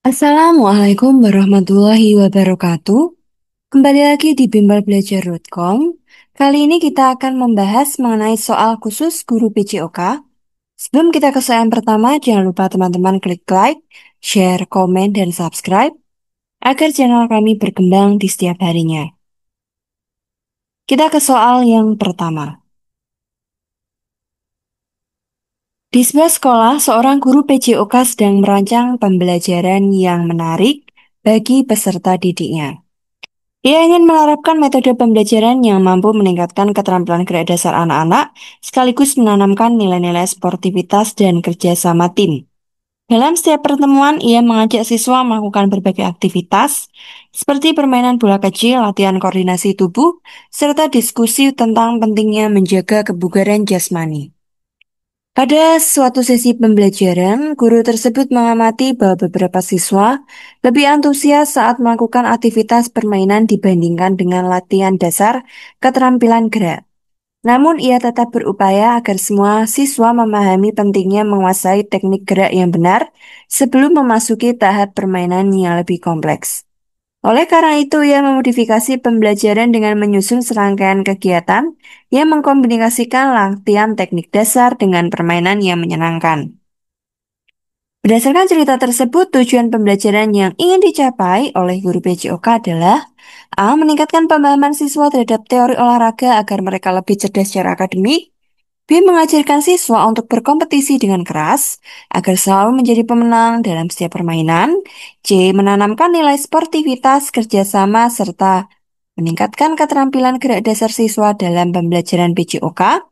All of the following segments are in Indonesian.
Assalamualaikum warahmatullahi wabarakatuh. Kembali lagi di bimbelbelajar.com. Kali ini kita akan membahas mengenai soal khusus guru PJOK. Sebelum kita ke soal yang pertama, jangan lupa teman-teman klik like, share, komen, dan subscribe agar channel kami berkembang di setiap harinya. Kita ke soal yang pertama. Di sebuah sekolah, seorang guru PJOK sedang merancang pembelajaran yang menarik bagi peserta didiknya. Ia ingin menerapkan metode pembelajaran yang mampu meningkatkan keterampilan gerak dasar anak-anak, sekaligus menanamkan nilai-nilai sportivitas dan kerja sama tim. Dalam setiap pertemuan, ia mengajak siswa melakukan berbagai aktivitas, seperti permainan bola kecil, latihan koordinasi tubuh, serta diskusi tentang pentingnya menjaga kebugaran jasmani. Pada suatu sesi pembelajaran, guru tersebut mengamati bahwa beberapa siswa lebih antusias saat melakukan aktivitas permainan dibandingkan dengan latihan dasar keterampilan gerak. Namun, ia tetap berupaya agar semua siswa memahami pentingnya menguasai teknik gerak yang benar sebelum memasuki tahap permainan yang lebih kompleks. Oleh karena itu, ia memodifikasi pembelajaran dengan menyusun serangkaian kegiatan yang mengkombinasikan latihan teknik dasar dengan permainan yang menyenangkan. Berdasarkan cerita tersebut, tujuan pembelajaran yang ingin dicapai oleh guru PJOK adalah A. Meningkatkan pemahaman siswa terhadap teori olahraga agar mereka lebih cerdas secara akademik. B. Mengajarkan siswa untuk berkompetisi dengan keras agar selalu menjadi pemenang dalam setiap permainan. C. Menanamkan nilai sportivitas, kerjasama, serta meningkatkan keterampilan gerak dasar siswa dalam pembelajaran PJOK.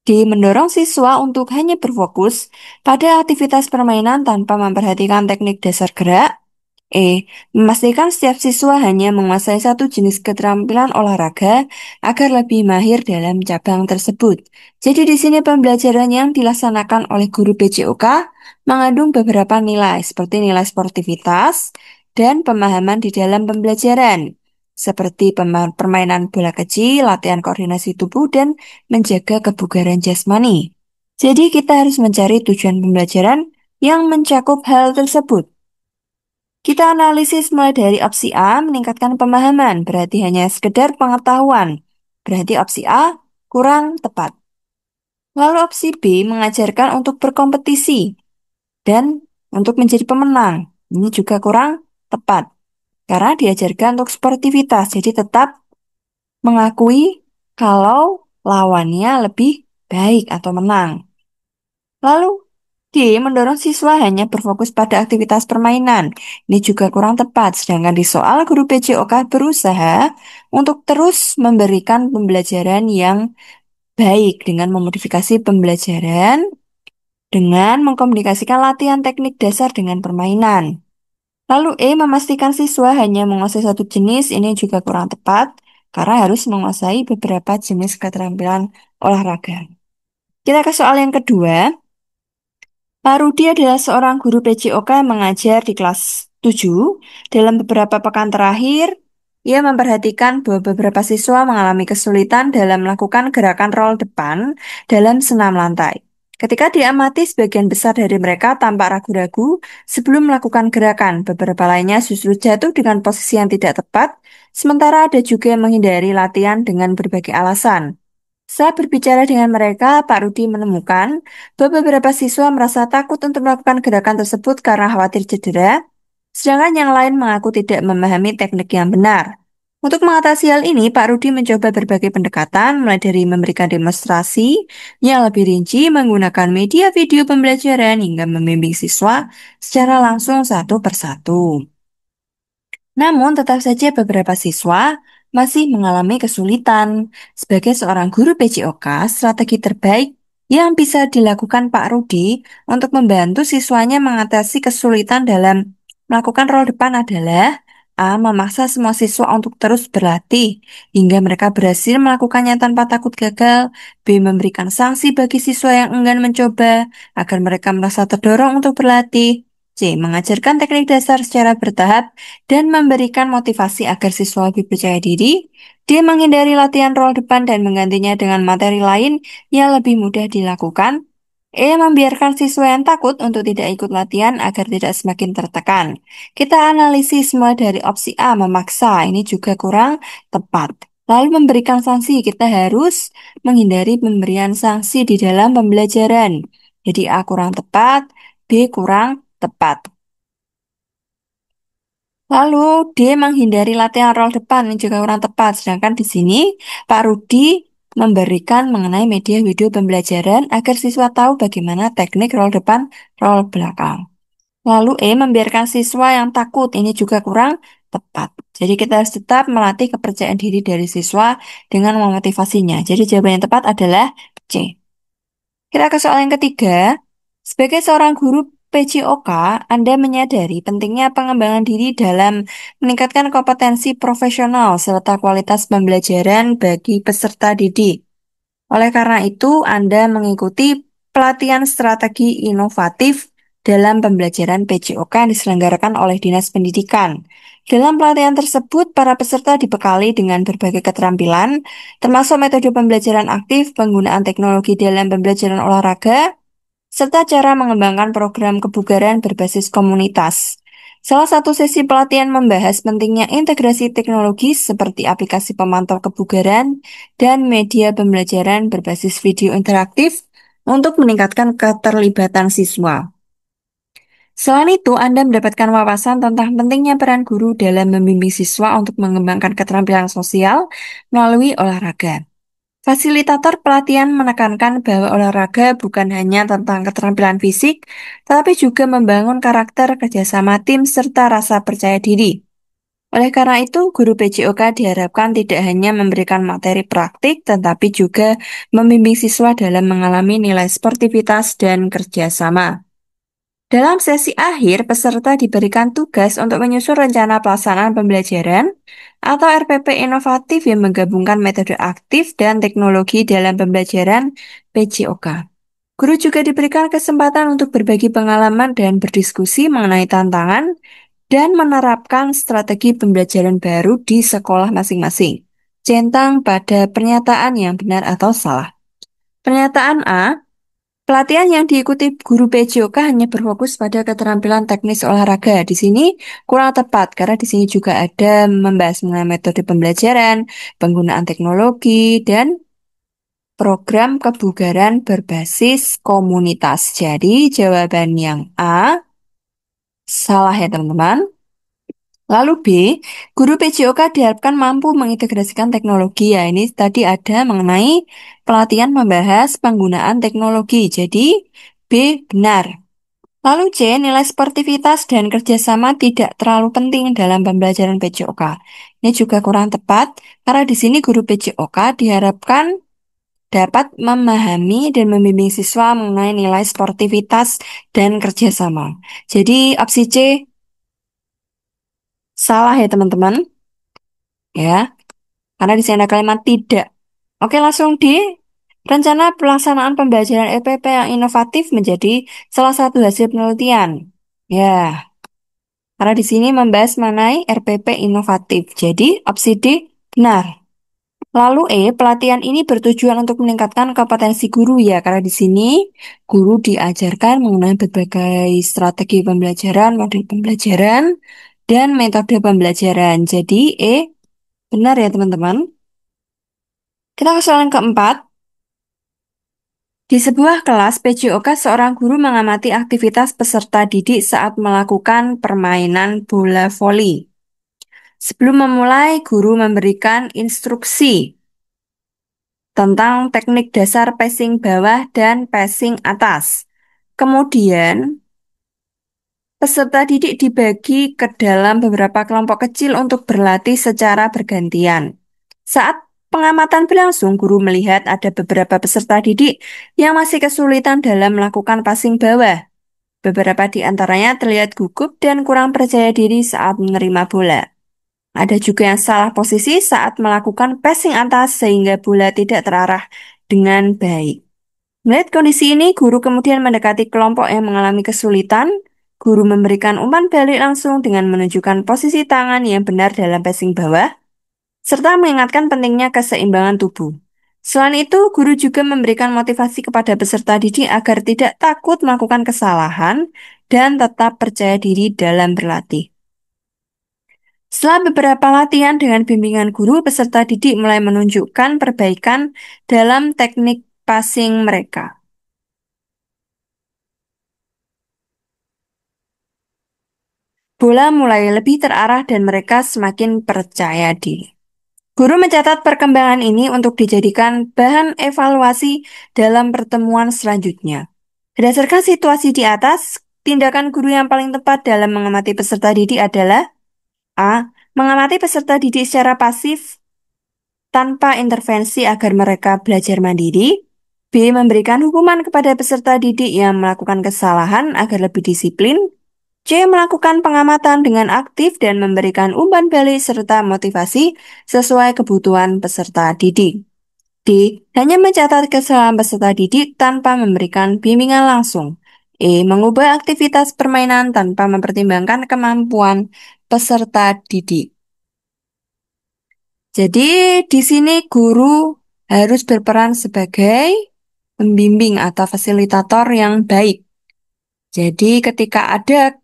D. Mendorong siswa untuk hanya berfokus pada aktivitas permainan tanpa memperhatikan teknik dasar gerak. E. Memastikan setiap siswa hanya menguasai satu jenis keterampilan olahraga agar lebih mahir dalam cabang tersebut. Jadi di sini pembelajaran yang dilaksanakan oleh guru PJOK mengandung beberapa nilai seperti nilai sportivitas dan pemahaman di dalam pembelajaran. Seperti permainan bola kecil, latihan koordinasi tubuh, dan menjaga kebugaran jasmani. Jadi kita harus mencari tujuan pembelajaran yang mencakup hal tersebut. Kita analisis mulai dari opsi A, meningkatkan pemahaman, berarti hanya sekedar pengetahuan. Berarti opsi A kurang tepat. Lalu opsi B, mengajarkan untuk berkompetisi dan untuk menjadi pemenang. Ini juga kurang tepat. Karena diajarkan untuk sportivitas, jadi tetap mengakui kalau lawannya lebih baik atau menang. Lalu D. Mendorong siswa hanya berfokus pada aktivitas permainan. Ini juga kurang tepat, sedangkan di soal guru PJOK berusaha untuk terus memberikan pembelajaran yang baik dengan memodifikasi pembelajaran dengan mengkomunikasikan latihan teknik dasar dengan permainan. Lalu E. Memastikan siswa hanya menguasai satu jenis, ini juga kurang tepat, karena harus menguasai beberapa jenis keterampilan olahraga. Kita ke soal yang kedua. Pak Rudi adalah seorang guru PJOK yang mengajar di kelas 7. Dalam beberapa pekan terakhir, ia memperhatikan bahwa beberapa siswa mengalami kesulitan dalam melakukan gerakan roll depan dalam senam lantai. Ketika diamati, sebagian besar dari mereka tampak ragu-ragu sebelum melakukan gerakan. Beberapa lainnya justru jatuh dengan posisi yang tidak tepat, sementara ada juga yang menghindari latihan dengan berbagai alasan. Saat berbicara dengan mereka, Pak Rudi menemukan bahwa beberapa siswa merasa takut untuk melakukan gerakan tersebut karena khawatir cedera, sedangkan yang lain mengaku tidak memahami teknik yang benar. Untuk mengatasi hal ini, Pak Rudi mencoba berbagai pendekatan, mulai dari memberikan demonstrasi yang lebih rinci menggunakan media video pembelajaran hingga membimbing siswa secara langsung satu persatu. Namun, tetap saja beberapa siswa masih mengalami kesulitan. Sebagai seorang guru PJOK, strategi terbaik yang bisa dilakukan Pak Rudi untuk membantu siswanya mengatasi kesulitan dalam melakukan rol depan adalah A. Memaksa semua siswa untuk terus berlatih hingga mereka berhasil melakukannya tanpa takut gagal. B. Memberikan sanksi bagi siswa yang enggan mencoba agar mereka merasa terdorong untuk berlatih. C. Mengajarkan teknik dasar secara bertahap dan memberikan motivasi agar siswa lebih percaya diri. Dia menghindari latihan rol depan dan menggantinya dengan materi lain yang lebih mudah dilakukan. Membiarkan siswa yang takut untuk tidak ikut latihan agar tidak semakin tertekan. Kita analisis mulai dari opsi A memaksa, ini juga kurang tepat. Lalu memberikan sanksi, kita harus menghindari pemberian sanksi di dalam pembelajaran. Jadi A kurang tepat, B kurang tepat. Lalu D menghindari latihan rol depan, ini juga kurang tepat. Sedangkan di sini Pak Rudi memberikan mengenai media video pembelajaran agar siswa tahu bagaimana teknik rol depan, rol belakang. Lalu E membiarkan siswa yang takut, ini juga kurang tepat. Jadi kita harus tetap melatih kepercayaan diri dari siswa dengan memotivasinya. Jadi jawaban yang tepat adalah C. Kita ke soal yang ketiga. Sebagai seorang guru PJOK, Anda menyadari pentingnya pengembangan diri dalam meningkatkan kompetensi profesional serta kualitas pembelajaran bagi peserta didik. Oleh karena itu, Anda mengikuti pelatihan strategi inovatif dalam pembelajaran PJOK yang diselenggarakan oleh Dinas Pendidikan. Dalam pelatihan tersebut, para peserta dibekali dengan berbagai keterampilan, termasuk metode pembelajaran aktif, penggunaan teknologi dalam pembelajaran olahraga, serta cara mengembangkan program kebugaran berbasis komunitas. Salah satu sesi pelatihan membahas pentingnya integrasi teknologi seperti aplikasi pemantau kebugaran dan media pembelajaran berbasis video interaktif untuk meningkatkan keterlibatan siswa. Selain itu, Anda mendapatkan wawasan tentang pentingnya peran guru dalam membimbing siswa untuk mengembangkan keterampilan sosial melalui olahraga. Fasilitator pelatihan menekankan bahwa olahraga bukan hanya tentang keterampilan fisik, tetapi juga membangun karakter, kerjasama tim, serta rasa percaya diri. Oleh karena itu, guru PJOK diharapkan tidak hanya memberikan materi praktik, tetapi juga membimbing siswa dalam mengalami nilai sportivitas dan kerjasama. Dalam sesi akhir, peserta diberikan tugas untuk menyusun rencana pelaksanaan pembelajaran atau RPP inovatif yang menggabungkan metode aktif dan teknologi dalam pembelajaran PJOK. Guru juga diberikan kesempatan untuk berbagi pengalaman dan berdiskusi mengenai tantangan dan menerapkan strategi pembelajaran baru di sekolah masing-masing. Centang pada pernyataan yang benar atau salah. Pernyataan A, pelatihan yang diikuti guru PJOK hanya berfokus pada keterampilan teknis olahraga. Di sini kurang tepat karena di sini juga ada membahas mengenai metode pembelajaran, penggunaan teknologi, dan program kebugaran berbasis komunitas. Jadi jawaban yang A salah ya teman-teman. Lalu B, guru PJOK diharapkan mampu mengintegrasikan teknologi ya. Ini tadi ada mengenai pelatihan membahas penggunaan teknologi. Jadi B benar. Lalu C, nilai sportivitas dan kerjasama tidak terlalu penting dalam pembelajaran PJOK. Ini juga kurang tepat karena di sini guru PJOK diharapkan dapat memahami dan membimbing siswa mengenai nilai sportivitas dan kerjasama. Jadi opsi C salah ya teman-teman. Ya, karena di sini ada kalimat tidak. Oke, langsung di rencana pelaksanaan pembelajaran EPP yang inovatif menjadi salah satu hasil penelitian. Ya, karena di sini membahas mengenai RPP inovatif. Jadi, opsi D benar. Lalu E, pelatihan ini bertujuan untuk meningkatkan kompetensi guru ya, karena di sini guru diajarkan mengenai berbagai strategi pembelajaran, model pembelajaran, dan metode pembelajaran. Jadi E benar ya teman-teman. Kita ke soal yang keempat. Di sebuah kelas PJOK, seorang guru mengamati aktivitas peserta didik saat melakukan permainan bola voli. Sebelum memulai, guru memberikan instruksi tentang teknik dasar passing bawah dan passing atas. Kemudian, peserta didik dibagi ke dalam beberapa kelompok kecil untuk berlatih secara bergantian. Saat pengamatan berlangsung, guru melihat ada beberapa peserta didik yang masih kesulitan dalam melakukan passing bawah. Beberapa di antaranya terlihat gugup dan kurang percaya diri saat menerima bola. Ada juga yang salah posisi saat melakukan passing atas sehingga bola tidak terarah dengan baik. Melihat kondisi ini, guru kemudian mendekati kelompok yang mengalami kesulitan. Guru memberikan umpan balik langsung dengan menunjukkan posisi tangan yang benar dalam passing bawah, serta mengingatkan pentingnya keseimbangan tubuh. Selain itu, guru juga memberikan motivasi kepada peserta didik agar tidak takut melakukan kesalahan dan tetap percaya diri dalam berlatih. Setelah beberapa latihan dengan bimbingan guru, peserta didik mulai menunjukkan perbaikan dalam teknik passing mereka. Bola mulai lebih terarah dan mereka semakin percaya diri. Guru mencatat perkembangan ini untuk dijadikan bahan evaluasi dalam pertemuan selanjutnya. Berdasarkan situasi di atas, tindakan guru yang paling tepat dalam mengamati peserta didik adalah A. Mengamati peserta didik secara pasif tanpa intervensi agar mereka belajar mandiri. B. Memberikan hukuman kepada peserta didik yang melakukan kesalahan agar lebih disiplin. C. Melakukan pengamatan dengan aktif dan memberikan umpan balik serta motivasi sesuai kebutuhan peserta didik. D. Hanya mencatat kesalahan peserta didik tanpa memberikan bimbingan langsung. E. Mengubah aktivitas permainan tanpa mempertimbangkan kemampuan peserta didik. Jadi di sini guru harus berperan sebagai pembimbing atau fasilitator yang baik. Jadi ketika ada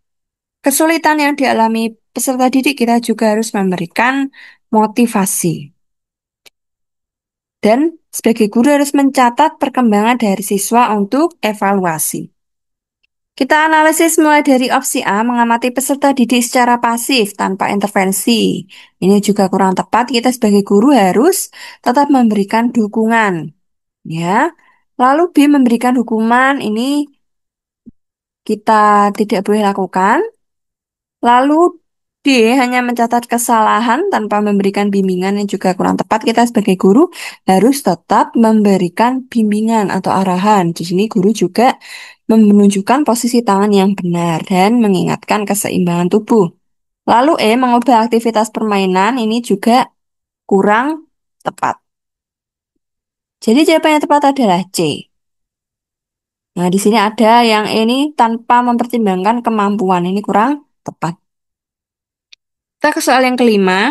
kesulitan yang dialami peserta didik, kita juga harus memberikan motivasi. Dan sebagai guru harus mencatat perkembangan dari siswa untuk evaluasi. Kita analisis mulai dari opsi A, mengamati peserta didik secara pasif tanpa intervensi. Ini juga kurang tepat, kita sebagai guru harus tetap memberikan dukungan. Ya, lalu B, memberikan hukuman, ini kita tidak boleh lakukan. Lalu D, hanya mencatat kesalahan tanpa memberikan bimbingan yang juga kurang tepat. Kita sebagai guru harus tetap memberikan bimbingan atau arahan. Di sini guru juga menunjukkan posisi tangan yang benar dan mengingatkan keseimbangan tubuh. Lalu E, mengubah aktivitas permainan ini juga kurang tepat. Jadi jawaban yang tepat adalah C. Nah, di sini ada yang ini tanpa mempertimbangkan kemampuan. Ini kurang tepat. Kita ke soal yang kelima.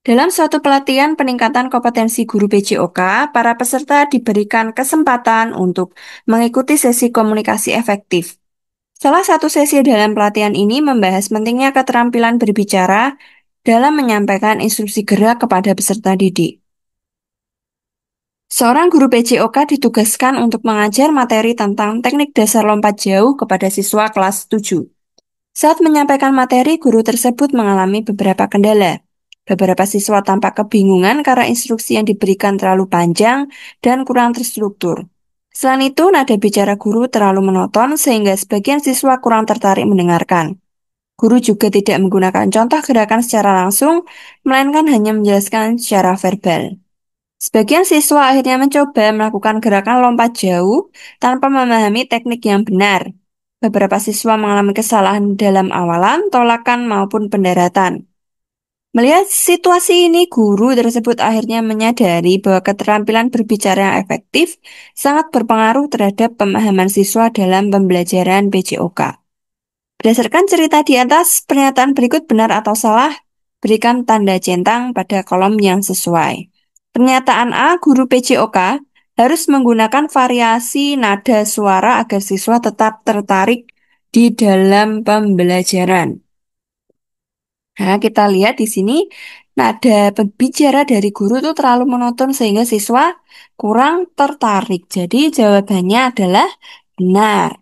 Dalam suatu pelatihan peningkatan kompetensi guru PJOK, para peserta diberikan kesempatan untuk mengikuti sesi komunikasi efektif. Salah satu sesi dalam pelatihan ini membahas pentingnya keterampilan berbicara dalam menyampaikan instruksi gerak kepada peserta didik. Seorang guru PJOK ditugaskan untuk mengajar materi tentang teknik dasar lompat jauh kepada siswa kelas 7. Saat menyampaikan materi, guru tersebut mengalami beberapa kendala. Beberapa siswa tampak kebingungan karena instruksi yang diberikan terlalu panjang dan kurang terstruktur. Selain itu, nada bicara guru terlalu monoton sehingga sebagian siswa kurang tertarik mendengarkan. Guru juga tidak menggunakan contoh gerakan secara langsung, melainkan hanya menjelaskan secara verbal. Sebagian siswa akhirnya mencoba melakukan gerakan lompat jauh tanpa memahami teknik yang benar. Beberapa siswa mengalami kesalahan dalam awalan, tolakan, maupun pendaratan. Melihat situasi ini, guru tersebut akhirnya menyadari bahwa keterampilan berbicara yang efektif sangat berpengaruh terhadap pemahaman siswa dalam pembelajaran PJOK. Berdasarkan cerita di atas, pernyataan berikut benar atau salah, berikan tanda centang pada kolom yang sesuai. Pernyataan A, guru PJOK harus menggunakan variasi nada suara agar siswa tetap tertarik di dalam pembelajaran. Nah, kita lihat di sini nada berbicara dari guru itu terlalu monoton sehingga siswa kurang tertarik. Jadi jawabannya adalah benar.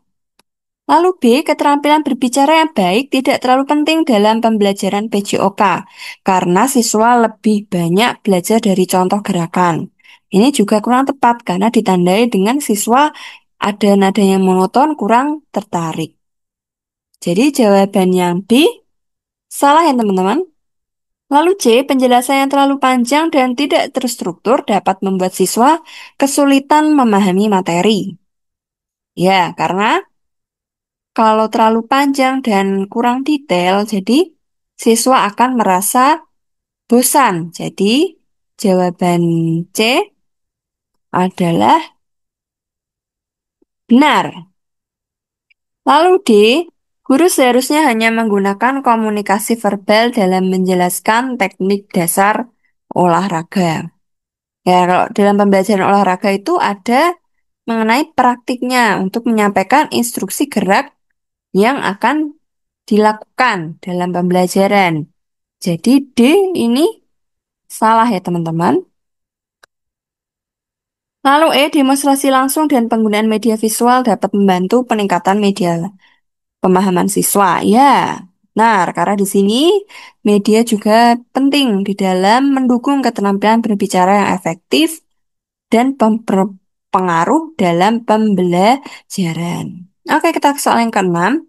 Lalu B, keterampilan berbicara yang baik tidak terlalu penting dalam pembelajaran PJOK karena siswa lebih banyak belajar dari contoh gerakan. Ini juga kurang tepat karena ditandai dengan siswa ada nada yang monoton kurang tertarik. Jadi jawaban yang B salah ya teman-teman. Lalu C, penjelasan yang terlalu panjang dan tidak terstruktur dapat membuat siswa kesulitan memahami materi. Ya, karena kalau terlalu panjang dan kurang detail, jadi siswa akan merasa bosan. Jadi, jawaban C adalah benar. Lalu D, guru seharusnya hanya menggunakan komunikasi verbal dalam menjelaskan teknik dasar olahraga. Ya, kalau dalam pembelajaran olahraga itu ada mengenai praktiknya untuk menyampaikan instruksi gerak yang akan dilakukan dalam pembelajaran. Jadi D ini salah ya teman-teman. Lalu E, demonstrasi langsung dan penggunaan media visual dapat membantu peningkatan media pemahaman siswa. Ya, benar, karena di sini media juga penting di dalam mendukung keterampilan berbicara yang efektif dan berpengaruh dalam pembelajaran. Oke, kita ke soal yang keenam.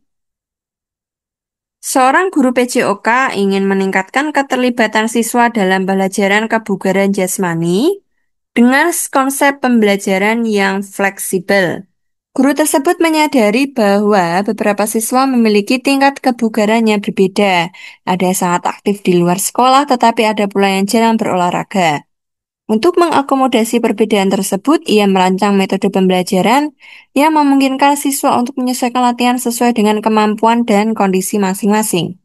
Seorang guru PJOK ingin meningkatkan keterlibatan siswa dalam pembelajaran kebugaran jasmani dengan konsep pembelajaran yang fleksibel. Guru tersebut menyadari bahwa beberapa siswa memiliki tingkat kebugaran yang berbeda. Ada yang sangat aktif di luar sekolah, tetapi ada pula yang jarang berolahraga. Untuk mengakomodasi perbedaan tersebut, ia merancang metode pembelajaran yang memungkinkan siswa untuk menyesuaikan latihan sesuai dengan kemampuan dan kondisi masing-masing.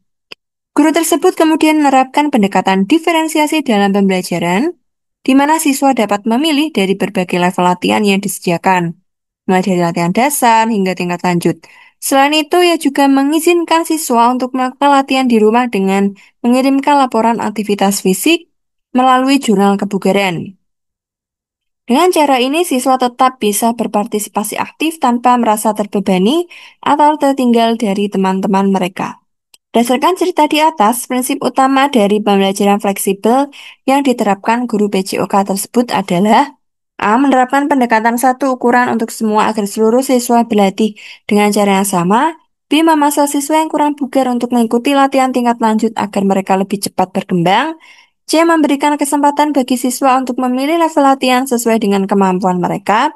Guru tersebut kemudian menerapkan pendekatan diferensiasi dalam pembelajaran, di mana siswa dapat memilih dari berbagai level latihan yang disediakan, mulai dari latihan dasar hingga tingkat lanjut. Selain itu, ia juga mengizinkan siswa untuk melakukan latihan di rumah dengan mengirimkan laporan aktivitas fisik melalui jurnal kebugaran. Dengan cara ini, siswa tetap bisa berpartisipasi aktif tanpa merasa terbebani atau tertinggal dari teman-teman mereka. Berdasarkan cerita di atas, prinsip utama dari pembelajaran fleksibel yang diterapkan guru PJOK tersebut adalah A. Menerapkan pendekatan satu ukuran untuk semua agar seluruh siswa berlatih dengan cara yang sama. B. Memaksa siswa yang kurang bugar untuk mengikuti latihan tingkat lanjut agar mereka lebih cepat berkembang. C. Memberikan kesempatan bagi siswa untuk memilih level latihan sesuai dengan kemampuan mereka.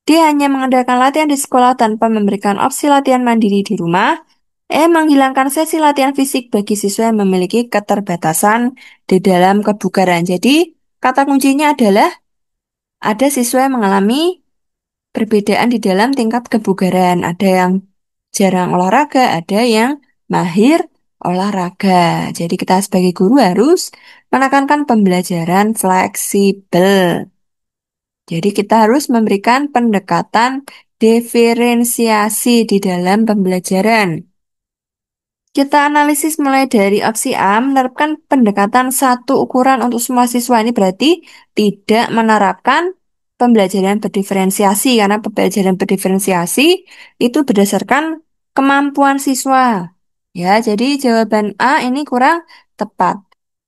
D. Hanya mengandalkan latihan di sekolah tanpa memberikan opsi latihan mandiri di rumah. E. Menghilangkan sesi latihan fisik bagi siswa yang memiliki keterbatasan di dalam kebugaran. Jadi, kata kuncinya adalah ada siswa yang mengalami perbedaan di dalam tingkat kebugaran. Ada yang jarang olahraga, ada yang mahir olahraga. Jadi kita sebagai guru harus menekankan pembelajaran fleksibel. Jadi kita harus memberikan pendekatan diferensiasi di dalam pembelajaran. Kita analisis mulai dari opsi A, menerapkan pendekatan satu ukuran untuk semua siswa. Ini berarti tidak menerapkan pembelajaran berdiferensiasi, karena pembelajaran berdiferensiasi itu berdasarkan kemampuan siswa. Ya, jadi jawaban A ini kurang tepat.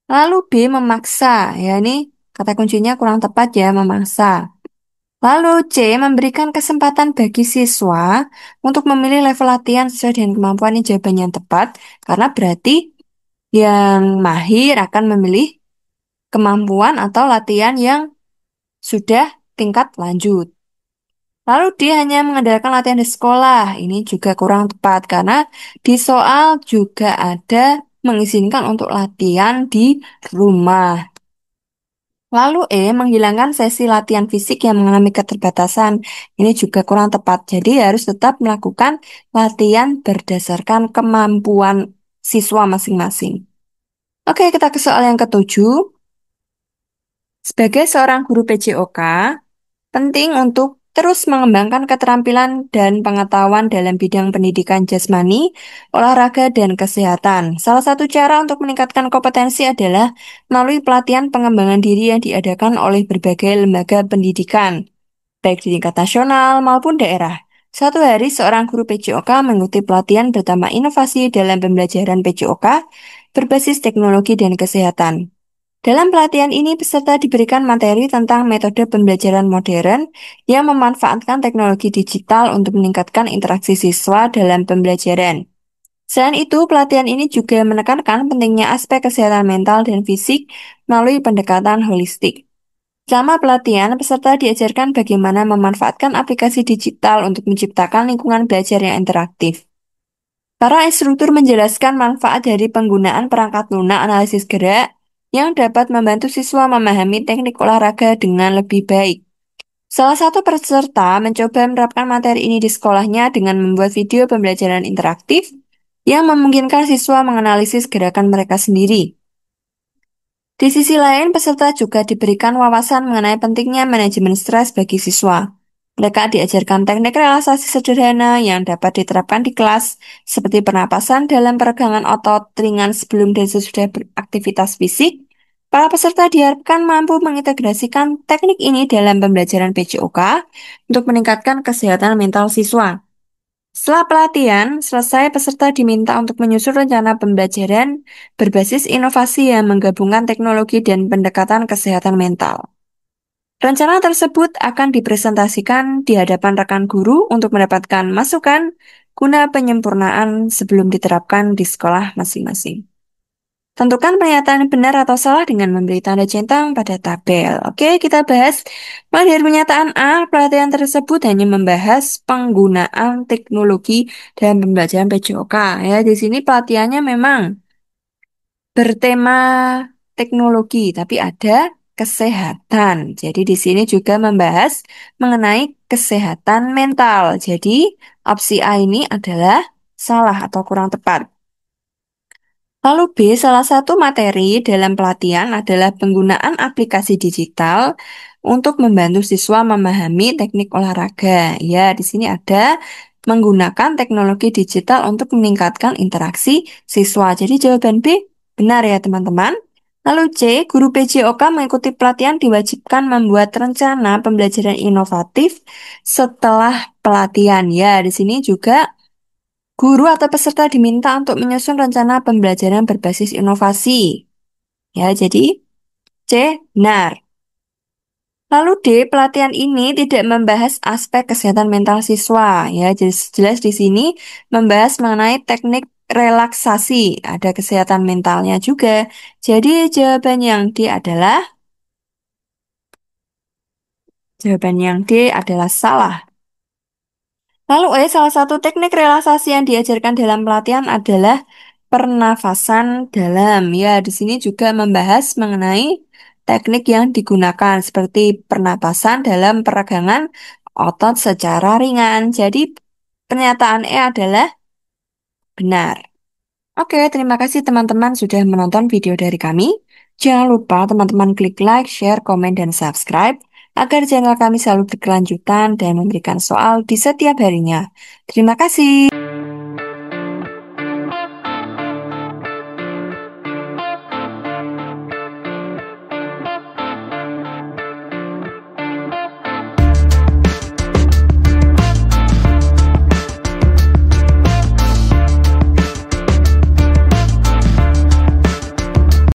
Lalu B, memaksa. Ya, ini kata kuncinya kurang tepat ya, memaksa. Lalu C, memberikan kesempatan bagi siswa untuk memilih level latihan sesuai dengan kemampuan. Ini jawaban yang tepat, karena berarti yang mahir akan memilih kemampuan atau latihan yang sudah tingkat lanjut. Lalu dia hanya mengandalkan latihan di sekolah. Ini juga kurang tepat, karena di soal juga ada mengizinkan untuk latihan di rumah. Lalu E, menghilangkan sesi latihan fisik yang mengalami keterbatasan. Ini juga kurang tepat. Jadi harus tetap melakukan latihan berdasarkan kemampuan siswa masing-masing. Oke, kita ke soal yang ketujuh. Sebagai seorang guru PJOK, penting untuk terus mengembangkan keterampilan dan pengetahuan dalam bidang pendidikan jasmani, olahraga, dan kesehatan. Salah satu cara untuk meningkatkan kompetensi adalah melalui pelatihan pengembangan diri yang diadakan oleh berbagai lembaga pendidikan, baik di tingkat nasional maupun daerah. Suatu hari, seorang guru PJOK mengikuti pelatihan bertema inovasi dalam pembelajaran PJOK berbasis teknologi dan kesehatan. Dalam pelatihan ini, peserta diberikan materi tentang metode pembelajaran modern yang memanfaatkan teknologi digital untuk meningkatkan interaksi siswa dalam pembelajaran. Selain itu, pelatihan ini juga menekankan pentingnya aspek kesehatan mental dan fisik melalui pendekatan holistik. Selama pelatihan, peserta diajarkan bagaimana memanfaatkan aplikasi digital untuk menciptakan lingkungan belajar yang interaktif. Para instruktur menjelaskan manfaat dari penggunaan perangkat lunak analisis gerak yang dapat membantu siswa memahami teknik olahraga dengan lebih baik. Salah satu peserta mencoba menerapkan materi ini di sekolahnya dengan membuat video pembelajaran interaktif yang memungkinkan siswa menganalisis gerakan mereka sendiri. Di sisi lain, peserta juga diberikan wawasan mengenai pentingnya manajemen stres bagi siswa. Mereka diajarkan teknik relaksasi sederhana yang dapat diterapkan di kelas, seperti pernapasan dalam peregangan otot ringan sebelum dan sesudah beraktivitas fisik. Para peserta diharapkan mampu mengintegrasikan teknik ini dalam pembelajaran PJOK untuk meningkatkan kesehatan mental siswa. Setelah pelatihan selesai, peserta diminta untuk menyusun rencana pembelajaran berbasis inovasi yang menggabungkan teknologi dan pendekatan kesehatan mental. Rencana tersebut akan dipresentasikan di hadapan rekan guru untuk mendapatkan masukan guna penyempurnaan sebelum diterapkan di sekolah masing-masing. Tentukan pernyataan benar atau salah dengan memberi tanda centang pada tabel. Oke, kita bahas. Mulai dari pernyataan A, pelatihan tersebut hanya membahas penggunaan teknologi dalam pembelajaran PJOK. Ya, di sini pelatihannya memang bertema teknologi, tapi ada kesehatan. Jadi di sini juga membahas mengenai kesehatan mental. Jadi opsi A ini adalah salah atau kurang tepat. Lalu B, salah satu materi dalam pelatihan adalah penggunaan aplikasi digital untuk membantu siswa memahami teknik olahraga. Ya, di sini ada menggunakan teknologi digital untuk meningkatkan interaksi siswa. Jadi jawaban B benar ya teman-teman. Lalu C, guru PJOK mengikuti pelatihan diwajibkan membuat rencana pembelajaran inovatif setelah pelatihan. Ya, di sini juga guru atau peserta diminta untuk menyusun rencana pembelajaran berbasis inovasi. Ya, jadi C, benar. Lalu D, pelatihan ini tidak membahas aspek kesehatan mental siswa. Ya, jelas di sini membahas mengenai teknik relaksasi. Ada kesehatan mentalnya juga. Jadi jawaban yang D adalah salah. Lalu salah satu teknik relaksasi yang diajarkan dalam pelatihan adalah pernafasan dalam. Ya, di sini juga membahas mengenai teknik yang digunakan seperti pernapasan dalam peregangan otot secara ringan. Jadi pernyataan E adalah benar. Oke, terima kasih teman-teman sudah menonton video dari kami. Jangan lupa teman-teman klik like, share, komen, dan subscribe agar channel kami selalu berkelanjutan dan memberikan soal di setiap harinya. Terima kasih.